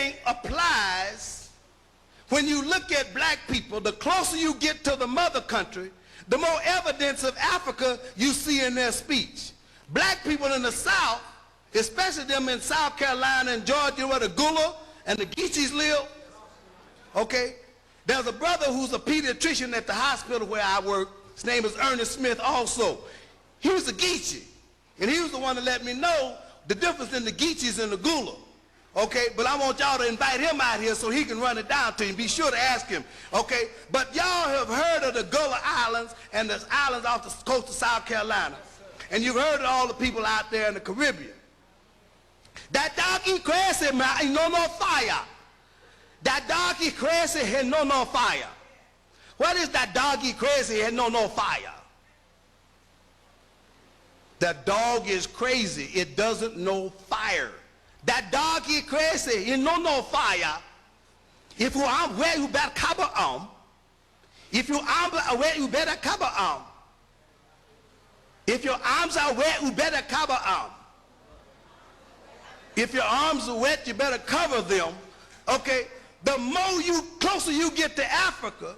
thing applies when you look at black people. The closer you get to the mother country, the more evidence of Africa you see in their speech. Black people in the South, especially them in South Carolina and Georgia, where the Gula and the Geechees live, okay? There's a brother who's a pediatrician at the hospital where I work. His name is Ernie Smith also. He was a Geechee, and he was the one that let me know the difference in the Geechees and the Gula. Okay, but I want y'all to invite him out here so he can run it down to you. Be sure to ask him, okay? But y'all have heard of the Gullah Islands and the islands off the coast of South Carolina. And you've heard of all the people out there in the Caribbean. That doggy crazy man, no fire. That doggy crazy had no fire. What is that doggy crazy had no fire? That dog is crazy. It doesn't know fire. That dog is crazy. You know no fire. If you are where you better cover on. If your arms are wet, you better cover on. If your arms are wet, you better cover on. If your arms are wet, you better cover them. Okay. The closer you get to Africa,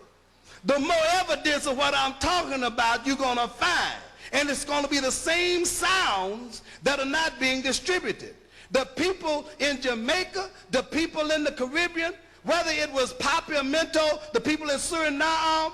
the more evidence of what I'm talking about you're going to find. And it's going to be the same sounds that are not being distributed. The people in Jamaica, the people in the Caribbean, whether it was Papiamento, the people in Suriname,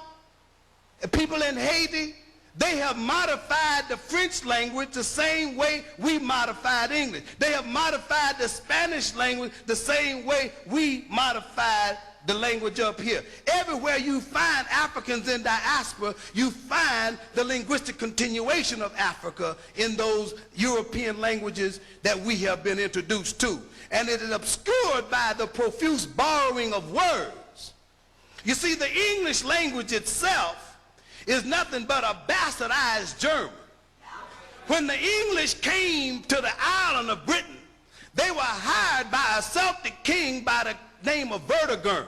the people in Haiti, they have modified the French language the same way we modified English. They have modified the Spanish language the same way we modified the language up here. Everywhere you find Africans in diaspora, you find the linguistic continuation of Africa in those European languages that we have been introduced to. And it is obscured by the profuse borrowing of words. You see, the English language itself is nothing but a bastardized German. When the English came to the island of Britain, they were hired by a Celtic king by the name of Vertigern.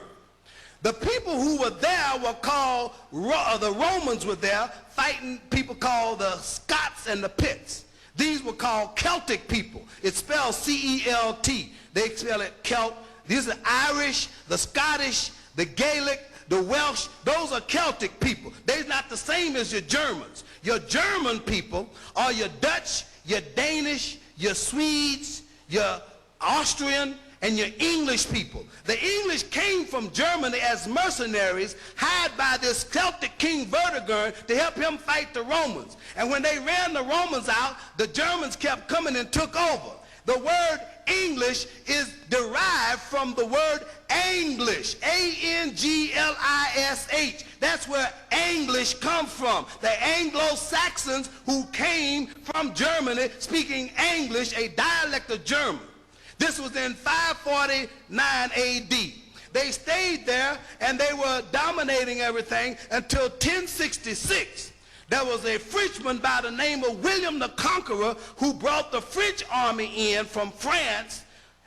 The people who were there were called, the Romans were there fighting people called the Scots and the Picts. These were called Celtic people. It's spelled C-E-L-T. They spell it Celt. These are Irish, the Scottish, the Gaelic, the Welsh. Those are Celtic people. They're not the same as your Germans. Your German people are your Dutch, your Danish, your Swedes, your Austrian, and your English people. The English came from Germany as mercenaries, hired by this Celtic king Vertigern to help him fight the Romans. And when they ran the Romans out, the Germans kept coming and took over. The word English is derived from the word Anglish, A-N-G-L-I-S-H. That's where English comes from. The Anglo-Saxons who came from Germany speaking English, a dialect of German. This was in 549 A.D. They stayed there and they were dominating everything until 1066. There was a Frenchman by the name of William the Conqueror who brought the French army in from France,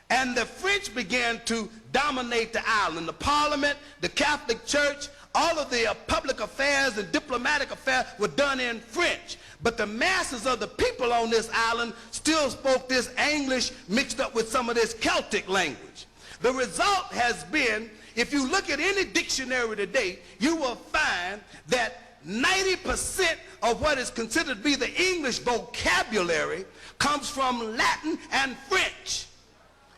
and the French began to dominate the island. The Parliament, the Catholic Church, all of the public affairs and diplomatic affairs were done in French. But the masses of the people on this island still spoke this English mixed up with some of this Celtic language. The result has been, if you look at any dictionary today, you will find that 90% of what is considered to be the English vocabulary comes from Latin and French.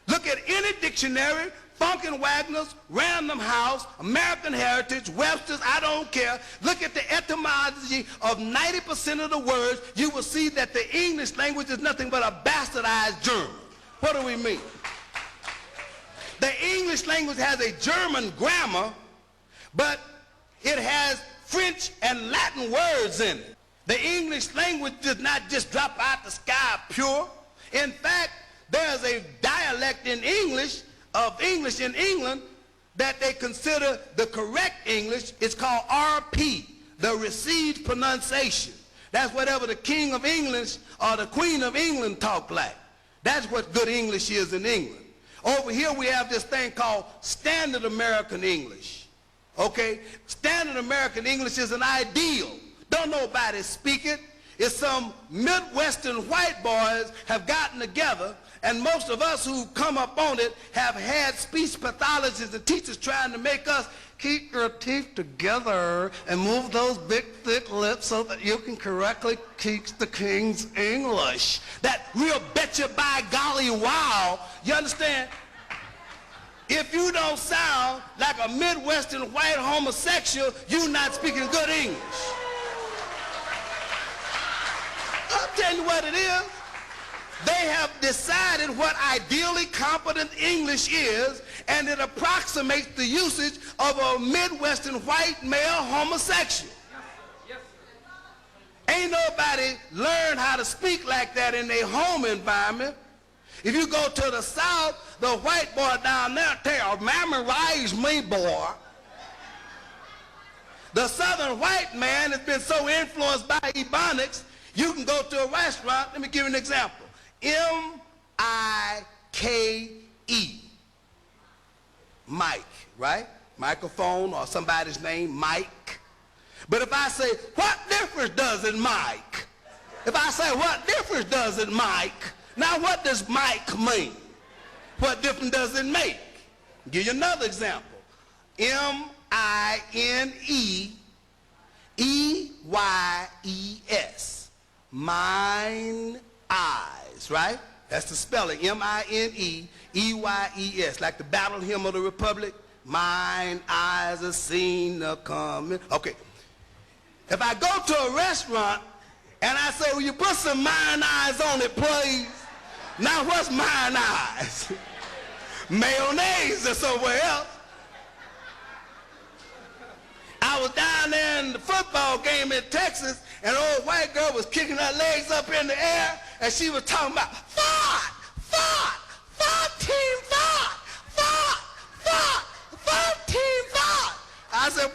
Look at any dictionary, Funkin' Wagner's, Random House, American Heritage, Webster's, I don't care. Look at the etymology of 90% of the words. You will see that the English language is nothing but a bastardized German. What do we mean? The English language has a German grammar, but it has French and Latin words in it. The English language does not just drop out the sky pure. In fact, there's a dialect in English in England that they consider the correct English. It's called RP, the received pronunciation. That's whatever the King of England or the Queen of England talk like. That's what good English is in England. Over here we have this thing called Standard American English. Okay? Standard American English is an ideal. Don't nobody speak it. It's some Midwestern white boys have gotten together And most of us who come up on it have had speech pathologists and teachers trying to make us keep your teeth together and move those big, thick lips so that you can correctly teach the King's English. That real betcha by golly wow. You understand? If you don't sound like a Midwestern white homosexual, you're not speaking good English. I'll tell you what it is. They have decided what ideally competent English is, and it approximates the usage of a Midwestern white male homosexual. Ain't nobody learned how to speak like that in their home environment. If you go to the South, the white boy down there tell you, memorize me, boy. The Southern white man has been so influenced by Ebonics, you can go to a restaurant, let me give you an example. M-I-K-E. Mike, right? Microphone or somebody's name, Mike. But if I say, what difference does it, Mike? If I say, what difference does it, Mike? Now what does Mike mean? What difference does it make? I'll give you another example. M-I-N-E-E-Y-E-S. Mine eyes, right? That's the spelling, M-I-N-E-E-Y-E-S, like the battle hymn of the Republic. Mine eyes are seen a coming. Okay. If I go to a restaurant and I say, will you put some mine eyes on it, please? Now what's mine eyes? Mayonnaise or somewhere else. I was down there in the football game in Texas, and an old white girl was kicking her legs up in the air, and she was talking about, fart, fart, fart, team fart, fart, fart, fart, team fart. I said,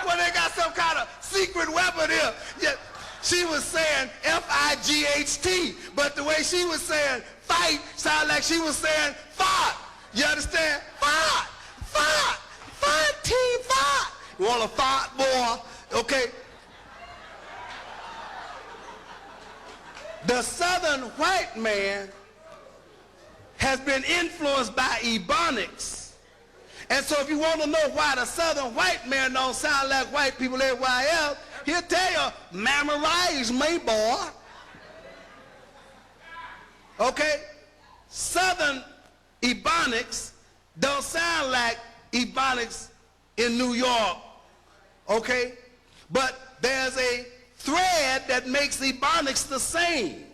well, they got some kind of secret weapon here. Yeah, she was saying F-I-G-H-T, but the way she was saying fight sounded like she was saying fart. You understand? Fart, fart, fart, team fart. You want a fart, boy? Okay. The Southern white man has been influenced by Ebonics. And so if you want to know why the Southern white man don't sound like white people everywhere else, he'll tell you, memorize me, boy. Okay? Southern Ebonics don't sound like Ebonics in New York, okay? But there's a thread that makes Ebonics the same.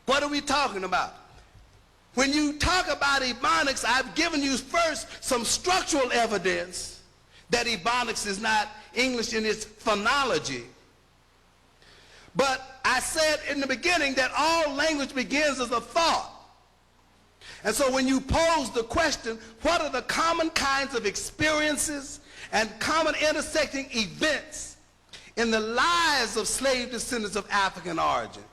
What are we talking about? When you talk about Ebonics, I've given you first some structural evidence that Ebonics is not English in its phonology. But I said in the beginning that all language begins as a thought. And so when you pose the question, what are the common kinds of experiences and common intersecting events in the lives of slave descendants of African origin?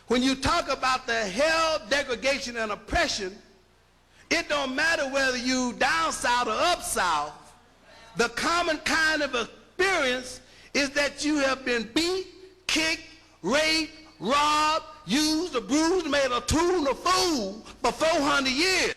When you talk about the hell, degradation, and oppression, it don't matter whether you down south or up south. The common kind of experience is that you have been beat, kicked, raped, robbed, used, abused, made a tool and a fool for 400 years.